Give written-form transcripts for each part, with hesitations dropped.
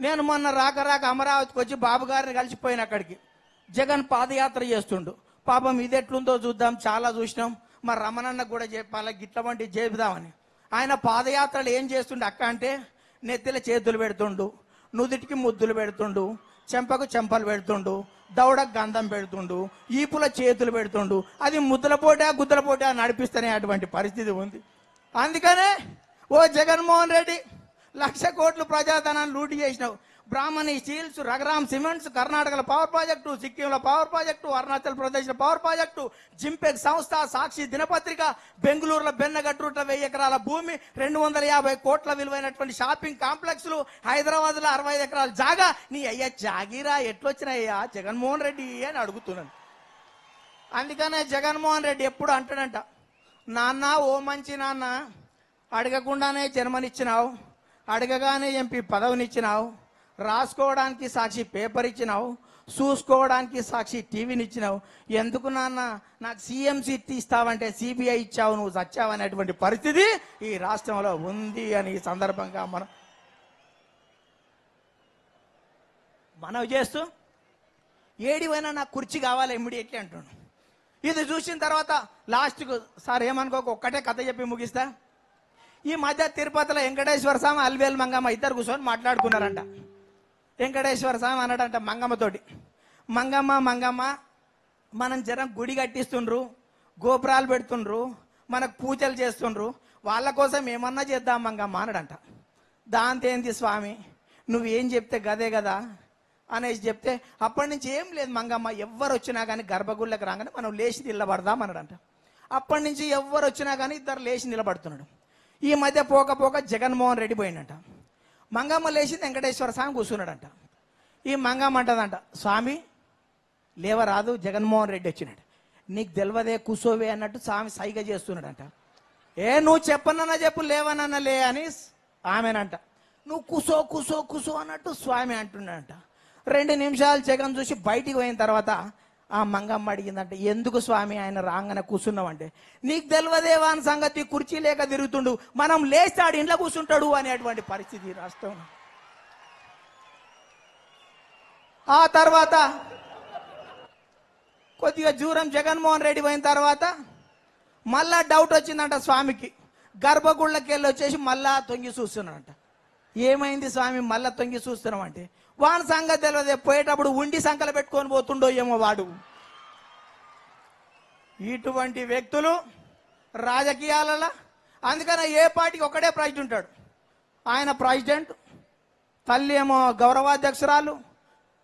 నేను మొన్న రాక అమరావతికి వచ్చి బాబు గారిని కలిసిపోయిన అక్కడికి. జగన్ పాదయాత్ర చేస్తుండు. పాపం ఇది ఎట్లుందో చూద్దాం, చాలా చూసినాం. మరి రమణన్నకు కూడా చెప్పాలి గిట్ల వంటి చేద్దామని. ఆయన పాదయాత్రలు ఏం చేస్తుండు అక్క అంటే, నెత్తిల చేతులు పెడుతుండు, నుదుటికి ముద్దులు పెడుతుండు, చెంపకు చెంపలు పెడుతుండు, దౌడకు గంధం పెడుతుండు, ఈపుల చేతులు పెడుతుండు. అది ముద్దుల పోటా గుద్దల పోటా నడిపిస్తేనే అటువంటి పరిస్థితి ఉంది. అందుకనే ఓ జగన్మోహన్ రెడ్డి 1,00,000 కోట్లు ప్రజాధనాన్ని లూటి చేసినావు. బ్రాహ్మణి స్టీల్స్, రఘురామ్ సిమెంట్స్, కర్ణాటకలో పవర్ ప్రాజెక్టు, సిక్కింలో పవర్ ప్రాజెక్టు, అరుణాచల్ ప్రదేశ్లో పవర్ ప్రాజెక్టు, జింపెక్ సంస్థ, సాక్షి దినపత్రిక, బెంగళూరులో బెన్నగట్రుట 1000 ఎకరాల భూమి, 250 కోట్ల విలువైనటువంటి షాపింగ్ కాంప్లెక్స్లు, హైదరాబాద్లో 65 ఎకరాల జాగా. నీ అయ్యా జాగీరా ఎట్లొచ్చినాయ్యా జగన్మోహన్ రెడ్డి అని అడుగుతున్నాను. అందుకనే జగన్మోహన్ రెడ్డి ఎప్పుడు అంటాడంట, నాన్న ఓ మంచి నాన్న, అడగకుండానే జన్మనిచ్చినావు, అడగగానే ఎంపీ పదవినిచ్చినావు, రాసుకోవడానికి సాక్షి పేపర్ ఇచ్చినావు, చూసుకోవడానికి సాక్షి టీవీని ఇచ్చినావు, ఎందుకు నాన్న నాకు సీఎం సీట్ ఇస్తావంటే సిబిఐ ఇచ్చావు, నువ్వు చచ్చావు అనేటువంటి పరిస్థితి ఈ రాష్ట్రంలో ఉంది అని ఈ సందర్భంగా మనం చేస్తూ ఏడివైనా నాకు కుర్చీ కావాలి ఇమ్మీడియట్లీ అంటున్నాను. ఇది చూసిన తర్వాత లాస్ట్కు సార్ ఏమనుకోక ఒక్కటే కథ చెప్పి ముగిస్తా. ఈ మధ్య తిరుపతిలో వెంకటేశ్వర స్వామి అల్వేలు మంగమ్మ ఇద్దరు కూర్చొని మాట్లాడుకున్నారంట. వెంకటేశ్వర స్వామి అన్నాడంట మంగమ్మతోటి, మంగమ్మ మనం జనం గుడి కట్టిస్తుండ్రు, గోపురాలు పెడుతుండ్రు, మనకు పూజలు చేస్తుండ్రు, వాళ్ళ కోసం ఏమన్నా చేద్దాం మంగమ్మ అన్నాడంట. దాంతో ఏంది స్వామి నువ్వేం చెప్తే గదే కదా అనేసి చెప్తే, అప్పటి నుంచి ఏం లేదు మంగమ్మ, ఎవ్వరు వచ్చినా కానీ గర్భగుళ్ళకి రాగానే మనం లేచి నిలబడదాం అన్నాడంట. అప్పటి నుంచి ఎవ్వరు వచ్చినా కానీ ఇద్దరు లేచి నిలబడుతున్నాడు. ఈ మధ్య పోక జగన్మోహన్ రెడ్డి పోయిందంట. మంగమ్మ లేచి వెంకటేశ్వర స్వామి కూర్చున్నాడంట. ఈ మంగమ్మ అంటదంట, స్వామి లేవరాదు జగన్మోహన్ రెడ్డి వచ్చినాడు, నీకు తెలియదే కూసోవే అన్నట్టు స్వామి సైగ చేస్తున్నాడంట. నువ్వు చెప్పనన్నా చెప్పు, లేవనన్నా లే అని ఆమెనంట. నువ్వు కూసో అన్నట్టు స్వామి అంటున్నాడంట. 2 నిమిషాలు జగన్ చూసి బయటికి పోయిన తర్వాత ఆ మంగమ్మ అడిగిందంటే, ఎందుకు స్వామి ఆయన రాగానే కూర్చున్నామంటే, నీకు తెలియదేవా అని సంగతి, కుర్చీ లేక తిరుగుతుండు, మనం లేస్తాడు ఇంట్లో కూర్చుంటాడు అనేటువంటి పరిస్థితి రాష్ట్రం. ఆ తర్వాత కొద్దిగా దూరం జగన్మోహన్ రెడ్డి పోయిన తర్వాత మళ్ళా డౌట్ వచ్చిందంట స్వామికి. గర్భగుళ్ళకి వెళ్ళి వచ్చేసి మళ్ళా తొంగి చూస్తున్నాడంట. ఏమైంది స్వామి మళ్ళా తొంగి చూస్తున్నాం అంటే, వాని సంగతి తెలియదే, పోయేటప్పుడు ఉండి సంకలు పెట్టుకొని పోతుండో ఏమో వాడు. ఇటువంటి వ్యక్తులు రాజకీయాలలో, అందుకనే ఏ పార్టీకి ఒకటే ప్రెసిడెంట్ ఉంటాడు. ఆయన ప్రెసిడెంట్, తల్లి ఏమో గౌరవాధ్యక్షురాలు,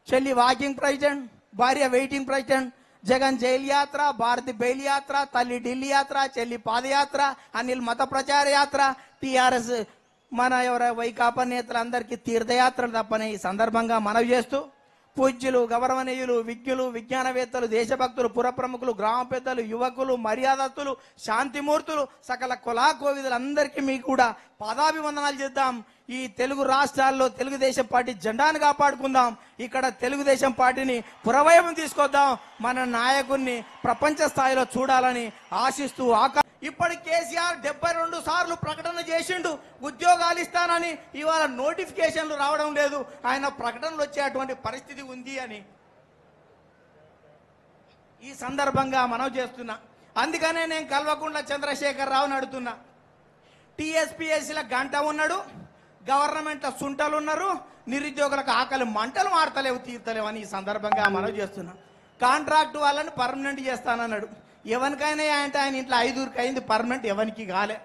చెల్లి వాకింగ్ ప్రెసిడెంట్, భార్య వెయిటింగ్ ప్రెసిడెంట్. జగన్ జైలు యాత్ర, భారతి బెయిల్ యాత్ర, తల్లి ఢిల్లీ యాత్ర, చెల్లి పాదయాత్ర, అనిల్ మత ప్రచార యాత్ర, టీఆర్ఎస్ మన వైకాపా నేతలందరికీ తీర్థయాత్రలు తప్పని ఈ సందర్భంగా మనవి చేస్తూ, పూజ్యులు, గౌరవనీయులు, విజ్ఞులు, విజ్ఞానవేత్తలు, దేశభక్తులు, పురప్రముఖులు, గ్రామ పెద్దలు, యువకులు, మర్యాదత్తులు, శాంతిమూర్తులు, సకల కులాకోవిదులందరికీ మీకు కూడా పాదాభివందనాలు చేద్దాం. ఈ తెలుగు రాష్ట్రాల్లో తెలుగుదేశం పార్టీ జెండాను కాపాడుకుందాం. ఇక్కడ తెలుగుదేశం పార్టీని పురవైపు తీసుకొద్దాం. మన నాయకుడిని ప్రపంచ స్థాయిలో చూడాలని ఆశిస్తూ ఇప్పటి కేసీఆర్ 72 సార్లు ప్రకటన చేసిండు ఉద్యోగాలు ఇస్తానని. ఇవాళ నోటిఫికేషన్లు రావడం లేదు, ఆయన ప్రకటనలు వచ్చేటువంటి పరిస్థితి ఉంది అని ఈ సందర్భంగా మనం చేస్తున్నా. అందుకనే నేను కల్వకుంట్ల చంద్రశేఖర్ రావుని అడుగుతున్నా, టీఎస్పీఎస్సీల గంట ఉన్నాడు, గవర్నమెంట్లో సుంటలు ఉన్నారు, నిరుద్యోగులకు ఆకలి మంటలు మారతలేవు, తీర్తలేవు అని ఈ సందర్భంగా మనం చేస్తున్నా. కాంట్రాక్ట్ వాళ్ళని పర్మనెంట్ చేస్తానన్నాడు. ఎవరికైనా అంటే ఆయన ఇంట్లో 5 అయింది పర్మనెంట్, ఎవరికి కాలే.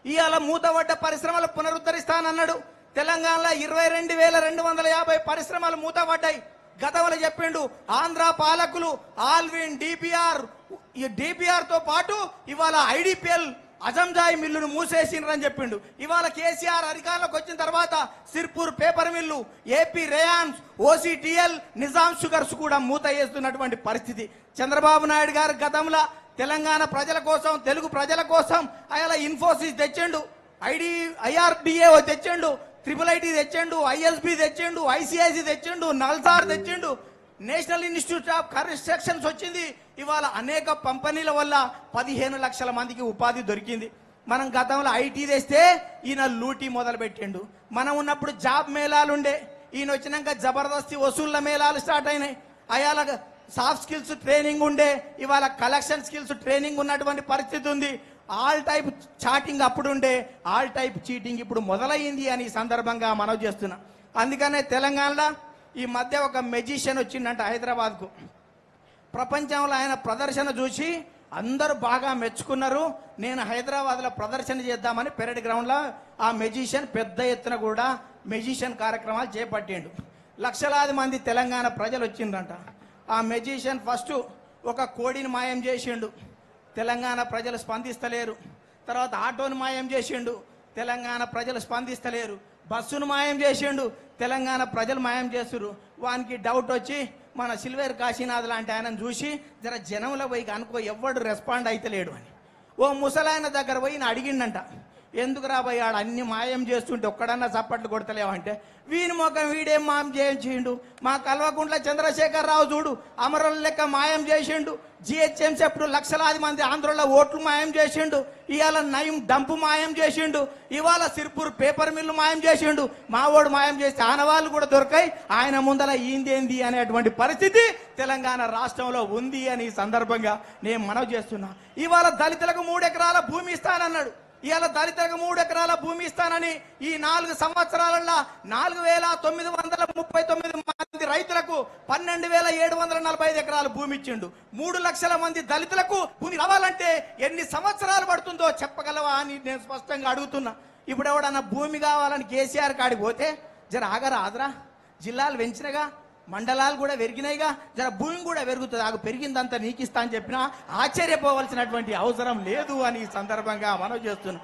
ఇవాళ మూతపడ్డ పరిశ్రమలు పునరుద్ధరిస్తానన్నాడు. తెలంగాణలో 22,250 పరిశ్రమలు మూతపడ్డాయి. గతంలో చెప్పిండు ఆంధ్ర పాలకులు ఆల్విన్, డిపిఆర్ తో పాటు ఇవాళ ఐడిపిఎల్ అజంజాయి మిల్లును మూసేసినని చెప్పిండు. ఇవాళ కేసీఆర్ అధికారంలోకి వచ్చిన తర్వాత Sirpur paper mill, AP rayons, OCTL, Nizam sugars కూడా మూత వేస్తున్నటువంటి పరిస్థితి. చంద్రబాబు నాయుడు గారు గతంలో తెలంగాణ ప్రజల కోసం, తెలుగు ప్రజల కోసం ఆయన ఇన్ఫోసిస్ తెచ్చిండు, ఐఆర్డిఏ తెచ్చిండు, IIIT తెచ్చిండు, ఐఎస్బి తెచ్చిండు, ఐసిఐసి తెచ్చిండు, నల్సార్ తెచ్చిండు, నేషనల్ ఇన్స్టిట్యూట్ ఆఫ్ కన్స్ట్రక్షన్స్ వచ్చింది. ఇవాళ అనేక కంపెనీల వల్ల 15 లక్షల మందికి ఉపాధి దొరికింది. మనం గతంలో ఐటీ తెస్తే ఈయన లూటీ మొదలు పెట్టిండు. మనం ఉన్నప్పుడు జాబ్ మేళాలుండే, ఈయన వచ్చినాక జబర్దస్తి వసూళ్ల మేళాలు స్టార్ట్ అయినాయి. అయాల సాఫ్ట్ స్కిల్స్ ట్రైనింగ్ ఉండే, ఇవాళ కలెక్షన్ స్కిల్స్ ట్రైనింగ్ ఉన్నటువంటి పరిస్థితి ఉంది. ఆల్ టైప్ చాటింగ్ అప్పుడు ఉండే, ఆల్ టైప్ చీటింగ్ ఇప్పుడు మొదలైంది అని ఈ సందర్భంగా మనవి చేస్తున్నా. అందుకనే తెలంగాణలో ఈ మధ్య ఒక మెజిషియన్ వచ్చిందంట హైదరాబాద్కు. ప్రపంచంలో ఆయన ప్రదర్శన చూసి అందరూ బాగా మెచ్చుకున్నారు. నేను హైదరాబాద్లో ప్రదర్శన చేద్దామని పెరేడ్ గ్రౌండ్లో ఆ మెజిషియన్ పెద్ద ఎత్తున కూడా మెజిషియన్ కార్యక్రమాలు చేపట్టిండు. లక్షలాది మంది తెలంగాణ ప్రజలు వచ్చిండ్రంట. ఆ మెజిషియన్ ఫస్ట్ ఒక కోడిని మాయం చేసిండు, తెలంగాణ ప్రజలు స్పందిస్తలేరు. తర్వాత ఆటోను మాయం చేసిండు, తెలంగాణ ప్రజలు స్పందిస్తలేరు. బస్సును మాయం చేసిండు, తెలంగాణ ప్రజలు మాయం చేస్తున్నారు. వానికి డౌట్ వచ్చి మన సిల్వేర్ కాశీనాథ్ లాంటి ఆయనను చూసి జర జనంలో పోయి అనుకో ఎవ్వడు రెస్పాండ్ అయితలేడు అని ఓ ముసలాయన దగ్గర పోయి అడిగిండంట, ఎందుకు రాబోయాడు అన్ని మాయం చేస్తుంటే ఒక్కడన్నా చప్పట్లు కొడతలేవంటే, వీని మొఖం వీడేం మాయం చేయించిండు, మా కల్వకుంట్ల చంద్రశేఖరరావు చూడు అమరుల లెక్క మాయం చేసిండు, జిహెచ్ఎంసీ అప్పుడు లక్షలాది మంది ఆంధ్రలో ఓట్లు మాయం చేసిండు, ఇవాళ నయం డంపు మాయం చేసిండు, ఇవాళ సిర్పూర్ పేపర్ మిల్లు మాయం చేసిండు, మావోడు మాయం చేస్తే ఆనవాళ్ళు కూడా దొరికాయి, ఆయన ముందర ఈందేంది అనేటువంటి పరిస్థితి తెలంగాణ రాష్ట్రంలో ఉంది అని ఈ సందర్భంగా నేను మనవి చేస్తున్నా. ఇవాళ దళితులకు 3 ఎకరాల భూమి ఇస్తానన్నాడు. ఇవాళ దళితులకు 3 ఎకరాల భూమి ఇస్తానని ఈ 4 సంవత్సరాలలో 4,939 మంది రైతులకు 12,745 ఎకరాల భూమి ఇచ్చిండు. 3 లక్షల మంది దళితులకు భూమి రావాలంటే ఎన్ని సంవత్సరాలు పడుతుందో చెప్పగలవా అని నేను స్పష్టంగా అడుగుతున్నా. ఇప్పుడు ఎవడన్నా భూమి కావాలని కేసీఆర్ కాడికి పోతే జర ఆగరా ఆదరా, జిల్లాలు పెంచినగా, మండలాలు కూడా పెరిగినాయిగా, జర భూమి కూడా పెరుగుతుంది, ఆగు పెరిగిందంతా నీకు ఇస్తా అని చెప్పినా ఆశ్చర్యపోవలసినటువంటి అవసరం లేదు అని ఈ సందర్భంగా మనవి చేస్తున్నాం.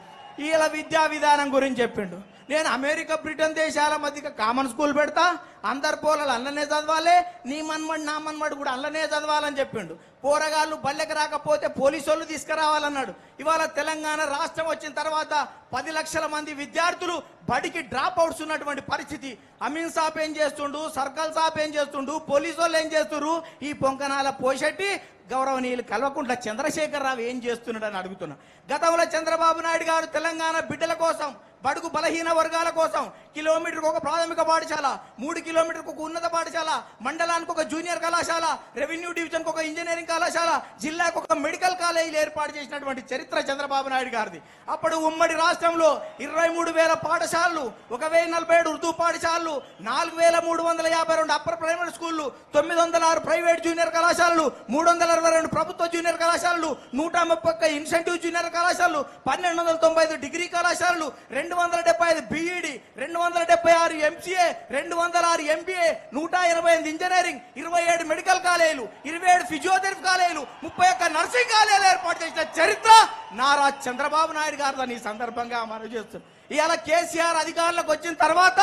ఇలా విద్యా విధానం గురించి చెప్పిండు. నేను అమెరికా బ్రిటన్ దేశాల మధ్య కామన్ స్కూల్ పెడతా, అందరు పోలలు అల్లనే చదవాలి, నీ మన్మడు నా మన్మడు కూడా అల్లనే చదవాలని చెప్పిండు. పోరగాళ్ళు బల్లెకి రాకపోతే పోలీసు వాళ్ళు తీసుకురావాలన్నాడు. ఇవాళ తెలంగాణ రాష్ట్రం వచ్చిన తర్వాత 10 లక్షల మంది విద్యార్థులు బడికి డ్రాప్ అవుట్స్ ఉన్నటువంటి పరిస్థితి. అమీన్ సాబ్ ఏం చేస్తుండు, సర్కల్ సాబ్ ఏం చేస్తుండు, పోలీసు వాళ్ళు ఏం చేస్తున్నారు, ఈ పొంకనాల పోషెట్టి గౌరవనీయులు కల్వకుంట్ల చంద్రశేఖరరావు ఏం చేస్తున్నాడు అని అడుగుతున్నా. గతంలో చంద్రబాబు నాయుడు గారు తెలంగాణ బిడ్డల కోసం, బడుగు బలహీన వర్గాల కోసం కిలోమీటర్కు ఒక ప్రాథమిక పాఠశాల, 3 కిలోమీటర్కు ఒక ఉన్నత పాఠశాల, మండలానికి ఒక జూనియర్ కళాశాల, రెవెన్యూ డివిజన్కి ఒక ఇంజనీరింగ్ కళాశాల, జిల్లాకు ఒక మెడికల్ కాలేజీలు ఏర్పాటు చేసినటువంటి చరిత్ర చంద్రబాబు నాయుడు గారిది. అప్పుడు ఉమ్మడి రాష్ట్రంలో 23,000 పాఠశాలలు, 1,047 ఉర్దూ పాఠశాలలు, 4,352 అప్పర్ ప్రైమరీ స్కూళ్లు, 906 ప్రైవేట్ జూనియర్ కళాశాలలు, 322 ప్రభుత్వ జూనియర్ కళాశాలలు, 131 ఇన్సెంటివ్ జూనియర్ కళాశాలలు, 1,295 డిగ్రీ కళాశాలలు, 275 B Ed, 276 MCA, 206 MBA, 188 engineering, 27 medical కాలేజీలు, 27 ఫిజియోథెరపీ కాలేజీలు, 31 నర్సింగ్ కాలేజీలు ఏర్పాటు చేసిన చరిత్ర నారా చంద్రబాబు నాయుడు గారు ఈ సందర్భంగా మనవి చేస్తున్నారు. ఇవాళ కేసీఆర్ అధికారులకు వచ్చిన తర్వాత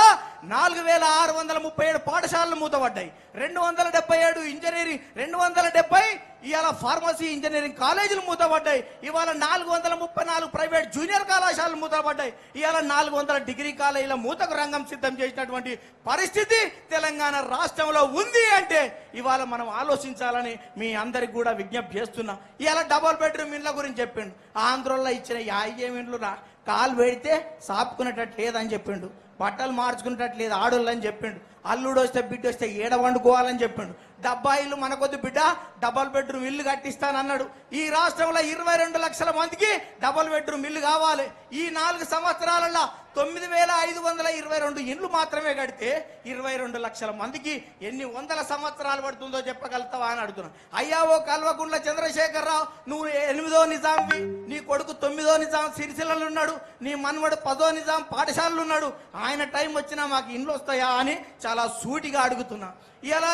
4,637 పాఠశాలలు మూతపడ్డాయి, 277 ఇంజనీరింగ్, 270 ఇవాళ ఫార్మసీ ఇంజనీరింగ్ కాలేజీలు మూతపడ్డాయి. ఇవాళ 434 ప్రైవేట్ జూనియర్ కళాశాలలు మూతపడ్డాయి. ఇవాళ 400 డిగ్రీ కాలేజీల మూతకు రంగం సిద్ధం చేసినటువంటి పరిస్థితి తెలంగాణ రాష్ట్రంలో ఉంది అంటే ఇవాళ మనం ఆలోచించాలని మీ అందరికి కూడా విజ్ఞప్తి చేస్తున్నా. ఇవాళ డబుల్ బెడ్రూమ్ ఇండ్ల గురించి చెప్పిండు. ఆంధ్రలో ఇచ్చిన 50 ఇండ్లు కాలు పెడితే సాపుకునేటట్టు లేదని చెప్పిండు, బట్టలు మార్చుకునేటట్టు లేదు ఆడోళ్ళని చెప్పిండు, అల్లుడు వస్తే బిడ్డ వస్తే ఏడ వండుకోవాలని చెప్పిండు. 70 ఇల్లు మనకొద్దు బిడ్డ, డబల్ బెడ్రూమ్ ఇల్లు కట్టిస్తానన్నాడు. ఈ రాష్ట్రంలో 22 లక్షల మందికి డబల్ బెడ్రూమ్ ఇల్లు కావాలి. ఈ 4 సంవత్సరాలలో 9,522 ఇండ్లు మాత్రమే కడితే 22 లక్షల మందికి ఎన్ని వందల సంవత్సరాలు పడుతుందో చెప్పగలుగుతావా అని అడుగుతున్నాను. అయ్యా ఓ కల్వకుంట్ల చంద్రశేఖరరావు, నువ్వు 8వ నిజాంవి, నీ కొడుకు 9వ నిజాం సిరిసిల్లలు ఉన్నాడు, నీ మనవడు 10వ నిజాం పాఠశాలలు ఉన్నాడు, ఆయన టైం వచ్చినా మాకు ఇండ్లు వస్తాయా అని చాలా సూటిగా అడుగుతున్నా. ఇలా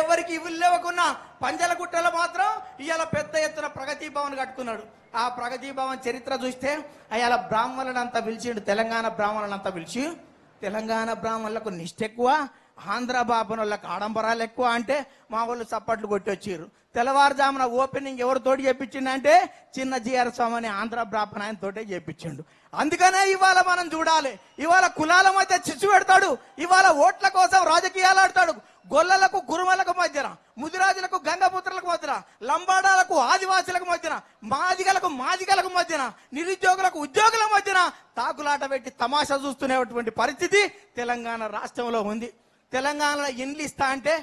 ఎవరికి ఇవ్వలు లేవకున్నా పంజలగుట్టలో మాత్రం ఇవాళ పెద్ద ఎత్తున ప్రగతి భవన్ కట్టుకున్నాడు. ఆ ప్రగతి భవన్ చరిత్ర చూస్తే అయాల బ్రాహ్మణులంతా పిలిచిండు, తెలంగాణ బ్రాహ్మణులంతా పిలిచి, తెలంగాణ బ్రాహ్మణులకు నిష్ఠ ఎక్కువ, ఆంధ్ర బాపనులకు ఆడంబరాలు ఎక్కువ అంటే మా వాళ్ళు చప్పట్లు కొట్టి వచ్చారు. తెల్లవారుజామున ఓపెనింగ్ ఎవరితోటి చేపించిండంటే చిన్న జిఆర్ స్వామి అని ఆంధ్ర బ్రాహ్మణ ఆయన తోటే చేపించిండు. అందుకనే ఇవాళ మనం చూడాలి, ఇవాళ కులాల మధ్య చిచ్చు పెడతాడు, ఇవాళ ఓట్ల కోసం రాజకీయాలు ఆడతాడు. గొల్లలకు కురుమలకు మధ్యన, ముదిరాజులకు గంగపుత్రులకు మధ్యన, లంబాడాలకు ఆదివాసులకు మధ్యన, మాదిగలకు మధ్యన, నిరుద్యోగులకు ఉద్యోగుల మధ్యన తాకులాట పెట్టి తమాషా చూస్తున్నటువంటి పరిస్థితి తెలంగాణ రాష్ట్రంలో ఉంది. తెలంగాణలో ఇండ్లు ఇస్తా అంటే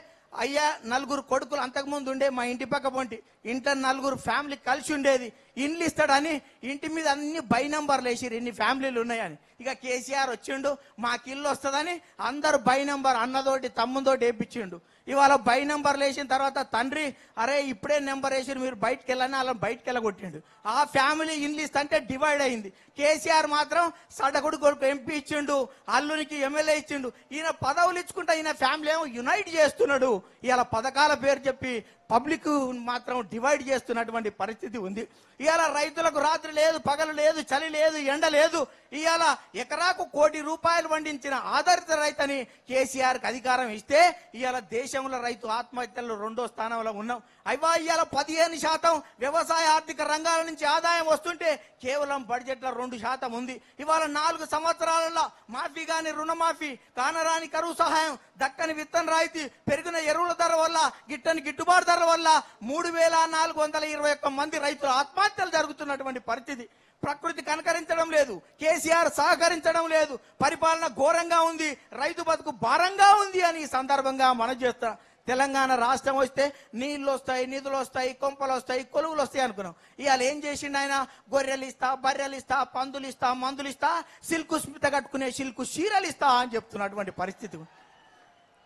అయ్యా నలుగురు కొడుకులు అంతకుముందు ఉండే మా ఇంటి పక్క పొంటి ఇంట్లో నలుగురు ఫ్యామిలీ కలిసి ఉండేది, ఇండ్లు ఇస్తాడని ఇంటి మీద అన్ని బై నంబర్లు వేసిరు, ఇన్ని ఫ్యామిలీలు ఉన్నాయని. ఇక కేసీఆర్ వచ్చిండు, మాకు ఇల్లు వస్తుందని అందరు బై నంబర్ అన్నతోటి తమ్ముతోటి వేయించిండు. ఇవాళ బై నంబర్లు వేసిన తర్వాత తండ్రి అరే ఇప్పుడే నెంబర్ వేసి మీరు బయటకు వెళ్ళని అలా బయటకు వెళ్ళగొట్టిండు. ఆ ఫ్యామిలీ ఇల్లు ఇస్తే డివైడ్ అయింది. కేసీఆర్ మాత్రం సడగుడు కొడుకు ఎంపీ ఇచ్చిండు, అల్లునికి ఎమ్మెల్యే ఇచ్చిండు. ఈయన పదవులు ఇచ్చుకుంటా ఈయన ఫ్యామిలీ ఏమో యునైట్ చేస్తున్నాడు. ఇలా పథకాల పేరు చెప్పి పబ్లిక్ మాత్రం డివైడ్ చేస్తున్నటువంటి పరిస్థితి ఉంది. ఇవాళ రైతులకు రాత్రి లేదు, పగలు లేదు, చలి లేదు, ఎండ లేదు. ఇవాళ ఎకరాకు ₹1,00,00,000 పండించిన ఆధారిత రైతని కేసీఆర్కి అధికారం ఇస్తే ఇవాళ దేశంలో రైతు ఆత్మహత్యల్లో 2వ స్థానంలో ఉన్నాం. అయ్యా ఇవాళ 15% వ్యవసాయ ఆర్థిక రంగాల నుంచి ఆదాయం వస్తుంటే కేవలం బడ్జెట్లో 2% ఉంది. ఇవాళ 4 సంవత్సరాలలో మాఫీ కాని రుణమాఫీ, కానరాని కరువు సహాయం, దక్కని విత్తన రాయితీ, పెరిగిన ఎరువుల ధర వల్ల, గిట్టని గిట్టుబాటు ధర వల్ల 3,421 మంది రైతులు ఆత్మహత్యలు జరుగుతున్నటువంటి పరిస్థితి. ప్రకృతి కనకరించడం లేదు, కేసీఆర్ సహకరించడం లేదు, పరిపాలన ఘోరంగా ఉంది, రైతు బతుకు భారంగా ఉంది అని ఈ సందర్భంగా మనం చేస్తాం. తెలంగాణ రాష్ట్రం వస్తే నీళ్లు వస్తాయి, నిధులు వస్తాయి, కొంపలు వస్తాయి, కొలువులు వస్తాయి అనుకున్నాం. ఇవాళ ఏం చేసిండు ఆయన? గొర్రెలు ఇస్తా, బర్రెలు ఇస్తా, పందులు ఇస్తా, మందులు ఇస్తా, సిల్కు స్మిత కట్టుకునే సిల్కు చీరలు ఇస్తా అని చెప్తున్నటువంటి పరిస్థితి.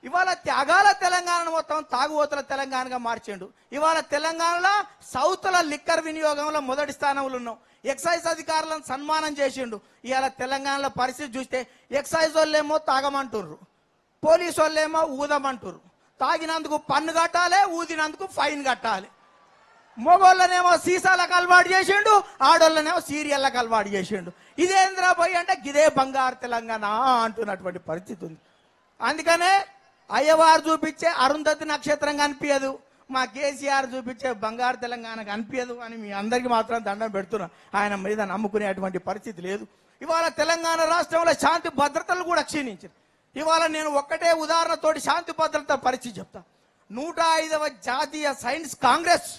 ఇవాళ త్యాగాల తెలంగాణను మొత్తం తాగుబోతుల తెలంగాణగా మార్చిండు. ఇవాళ తెలంగాణలో సౌత్ల లిక్కర్ వినియోగంలో మొదటి స్థానంలో ఉన్నాం. ఎక్సైజ్ అధికారులను సన్మానం చేసిండు. ఇవాళ తెలంగాణలో పరిస్థితి చూస్తే ఎక్సైజ్ వాళ్ళేమో తాగమంటుర్రు, పోలీసు వాళ్ళేమో ఊదమంటుర్రు. తాగినందుకు పన్ను కట్టాలి, ఊదినందుకు ఫైన్ కట్టాలి. మొగోళ్ళనేమో సీసాలకు అలవాటు చేసిండు, ఆడోళ్ళనేమో సీరియళ్ళకు అలవాటు చేసిండు. ఇదేంద్రా పోయి అంటే గిదే బంగారు తెలంగాణ అంటున్నటువంటి పరిస్థితి ఉంది. అందుకనే అయ్యవారు చూపించే అరుంధతి నక్షత్రం కనిపించదు, మా కేసీఆర్ చూపించే బంగారు తెలంగాణ కనిపించదు అని మీ అందరికీ మాత్రం దండం పెడుతున్నా. ఆయన మీద నమ్ముకునేటువంటి పరిస్థితి లేదు. ఇవాళ తెలంగాణ రాష్ట్రంలో శాంతి భద్రతలు కూడా క్షీణించారు. ఇవాళ నేను ఒక్కటే ఉదాహరణతోటి శాంతి భద్రత పరిస్థితి చెప్తా. 105వ జాతీయ సైన్స్ కాంగ్రెస్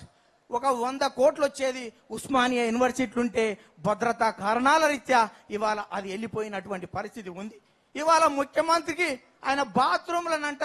ఒక 100 కోట్లు వచ్చేది ఉస్మానియా యూనివర్సిటీ ఉంటే భద్రతా కారణాల రీత్యా ఇవాళ అది వెళ్ళిపోయినటువంటి పరిస్థితి ఉంది. ఇవాళ ముఖ్యమంత్రికి ఆయన బాత్రూమ్లనంట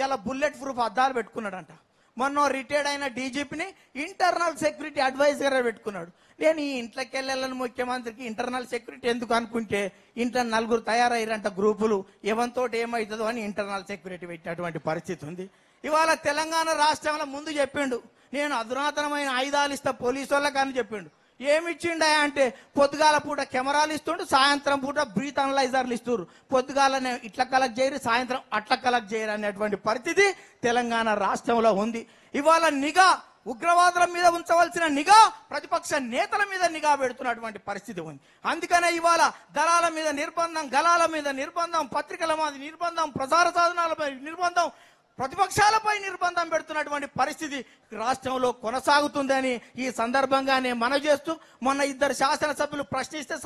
ఇలా బుల్లెట్ ప్రూఫ్ అద్దాలు పెట్టుకున్నాడంట. మొన్న రిటైర్డ్ అయిన డీజీపీని ఇంటర్నల్ సెక్యూరిటీ అడ్వైజర్ పెట్టుకున్నాడు. నేను ఈ ఇంట్లోకి వెళ్ళాలని ముఖ్యమంత్రికి ఇంటర్నల్ సెక్యూరిటీ ఎందుకు అనుకుంటే ఇంట్లో 4 తయారయ్యారంట గ్రూపులు, ఎవరితోటి ఏమవుతుందో అని ఇంటర్నల్ సెక్యూరిటీ పెట్టినటువంటి పరిస్థితి ఉంది. ఇవాళ తెలంగాణ రాష్ట్రంలో ముందు చెప్పిండు నేను అధునాతనమైన ఆయుధాలు ఇస్తా పోలీసు వాళ్ళకి అని చెప్పిండు. ఏమిచ్చిండా అంటే పొద్దుగాల పూట కెమెరాలు ఇస్తుండు, సాయంత్రం పూట బ్రీత్ అనలైజర్లు ఇస్తున్నారు. పొద్దుగాలనే ఇట్లా కలెక్ట్ చేయరు, సాయంత్రం అట్లా కలెక్ట్ చేయరు అనేటువంటి పరిస్థితి తెలంగాణ రాష్ట్రంలో ఉంది. ఇవాళ నిఘా ఉగ్రవాదుల మీద ఉంచవలసిన నిఘా ప్రతిపక్ష నేతల మీద నిఘా పెడుతున్నటువంటి పరిస్థితి ఉంది. అందుకనే ఇవాళ దళాల మీద నిర్బంధం, గలాల మీద నిర్బంధం, పత్రికల మీద నిర్బంధం, ప్రసార సాధనాలపై నిర్బంధం, ప్రతిపక్షాలపై నిర్బంధం పెడుతున్నటువంటి పరిస్థితి రాష్ట్రంలో కొనసాగుతుందని ఈ సందర్భంగానే మనవి చేస్తూ, మొన్న 2 శాసనసభ్యులు ప్రశ్నిస్తే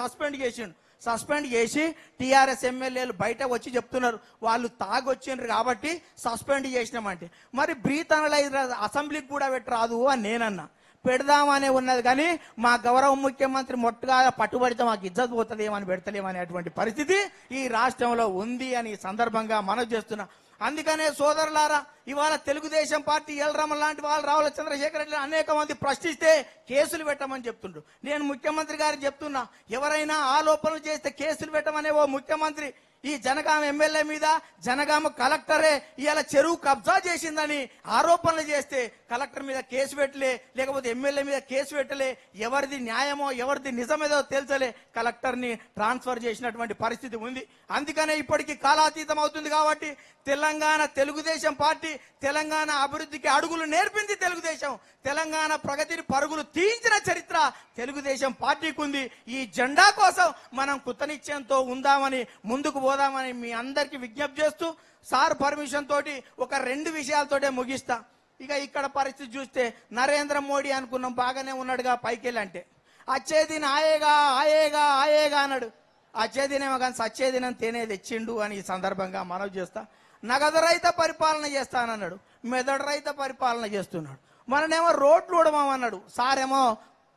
సస్పెండ్ చేసి టీఆర్ఎస్ ఎమ్మెల్యేలు బయట వచ్చి చెప్తున్నారు వాళ్ళు తాగొచ్చిండ్రు కాబట్టి సస్పెండ్ చేసినామంటే, మరి బ్రీత్ అనలైజర్ అసెంబ్లీకి కూడా పెట్టరాదు అని నేనన్నా. పెడదామనే ఉన్నది కానీ మా గౌరవ ముఖ్యమంత్రి మొట్టగా పట్టుబడితే మాకు ఇజ్జత్ పోతుందేమని పెడతలేమనేటువంటి పరిస్థితి ఈ రాష్ట్రంలో ఉంది అని ఈ సందర్భంగా మనవి చేస్తున్నా. అందుకనే సోదరులారా, ఇవాళ తెలుగుదేశం పార్టీ ఎల్రమణ లాంటి వాళ్ళు, రావుల చంద్రశేఖర్ రెడ్డి అనేక మంది ప్రశ్నిస్తే కేసులు పెట్టమని చెప్తుండ్రు. నేను ముఖ్యమంత్రి గారికి చెప్తున్నా, ఎవరైనా ఆరోపణలు చేస్తే కేసులు పెట్టమనే ఓ ముఖ్యమంత్రి ఈ జనగామ ఎమ్మెల్యే మీద జనగామ కలెక్టరే ఇవాళ చెరువు కబ్జా చేసిందని ఆరోపణలు చేస్తే కలెక్టర్ మీద కేసు పెట్టలే, లేకపోతే ఎమ్మెల్యే మీద కేసు పెట్టలే, ఎవరిది న్యాయమో ఎవరిది నిజమేదో తెలుసలే, కలెక్టర్ని ట్రాన్స్ఫర్ చేసినటువంటి పరిస్థితి ఉంది. అందుకనే ఇప్పటికీ కాలాతీతం అవుతుంది కాబట్టి తెలంగాణ తెలుగుదేశం పార్టీ తెలంగాణ అభివృద్ధికి అడుగులు నేర్పింది తెలుగుదేశం, తెలంగాణ ప్రగతిని పరుగులు తీయించిన చరిత్ర తెలుగుదేశం పార్టీకి ఉంది. ఈ జెండా కోసం మనం కృతనిశ్చయంతో ఉందామని ముందుకు పోదామని మీ అందరికీ విజ్ఞప్తి చేస్తూ, సార్ పర్మిషన్ తోటి ఒక 2 విషయాలతోటే ముగిస్తా. ఇక ఇక్కడ పరిస్థితి చూస్తే నరేంద్ర మోడీ అనుకున్నాం బాగానే ఉన్నాడుగా పైకెళ్ళంటే, అచ్చేదిన ఆయేగా ఆయేగా ఆయేగా అన్నాడు. అచ్చేదినేమో కానీ సచ్చేదినం తేనే తెచ్చిండు అని ఈ సందర్భంగా మనవి చేస్తా. నగదు రహిత పరిపాలన చేస్తానన్నాడు, మెదడు రహిత పరిపాలన చేస్తున్నాడు. మననేమో రోడ్లు ఊడమన్నాడు, సారేమో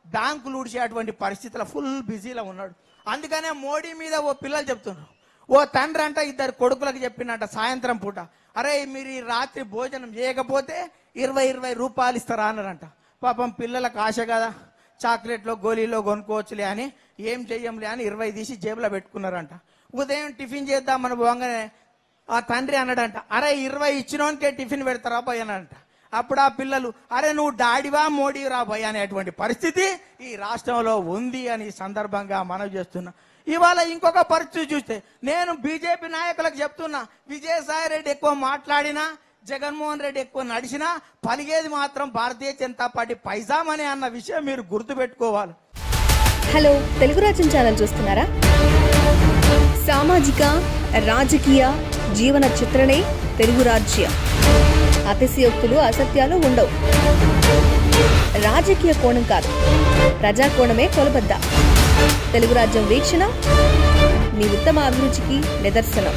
బ్యాంకులు ఊడిచేటువంటి పరిస్థితుల ఫుల్ బిజీలో ఉన్నాడు. అందుకనే మోడీ మీద ఓ పిల్లలు చెప్తున్నారు, ఓ తండ్రి అంట ఇద్దరు కొడుకులకు చెప్పినట్ట సాయంత్రం పూట, అరే మీరు ఈ రాత్రి భోజనం చేయకపోతే 20 రూపాయలు ఇస్తారా అన్నారంట. పాపం పిల్లలకు ఆశ కదా, చాక్లెట్లో గోళీలో కొనుక్కోవచ్చులే అని ఏం చెయ్యంలే అని 20 తీసి జేబులో పెట్టుకున్నారంట. ఉదయం టిఫిన్ చేద్దామని పోగానే ఆ తండ్రి అన్నాడంట, అరే 20 ఇచ్చినోనికే టిఫిన్ పెడతారా పోయి అన్నాడంట. అప్పుడు ఆ పిల్లలు, అరే నువ్వు డాడివా మోడీ రా పోయి అనేటువంటి పరిస్థితి ఈ రాష్ట్రంలో ఉంది అని సందర్భంగా మనవి చేస్తున్నా. ఇవాళ ఇంకొక పరిస్థితి చూస్తే, నేను బీజేపీ నాయకులకు చెప్తున్నా, విజయసాయి రెడ్డి ఎక్కువ మాట్లాడినా, జగన్మోహన్ రెడ్డి ఎక్కువ నడిచినా పలిగేది మాత్రం భారతీయ జనతా పార్టీ పైజామని అన్న విషయం మీరు గుర్తుపెట్టుకోవాలి. హలో, తెలుగు రాజ్యం ఛానల్ చూస్తున్నారా? సామాజిక రాజకీయ జీవన చిత్రణే తెలుగు రాజ్యం. అతిశయోక్తులు అసత్యాలు ఉండవు. రాజకీయ కోణం కాదు, ప్రజా కోణమే కొలబద్ద. తెలుగు రాజ్యం వీక్షణ మీ ఉత్తమ అభిరుచికి నిదర్శనం.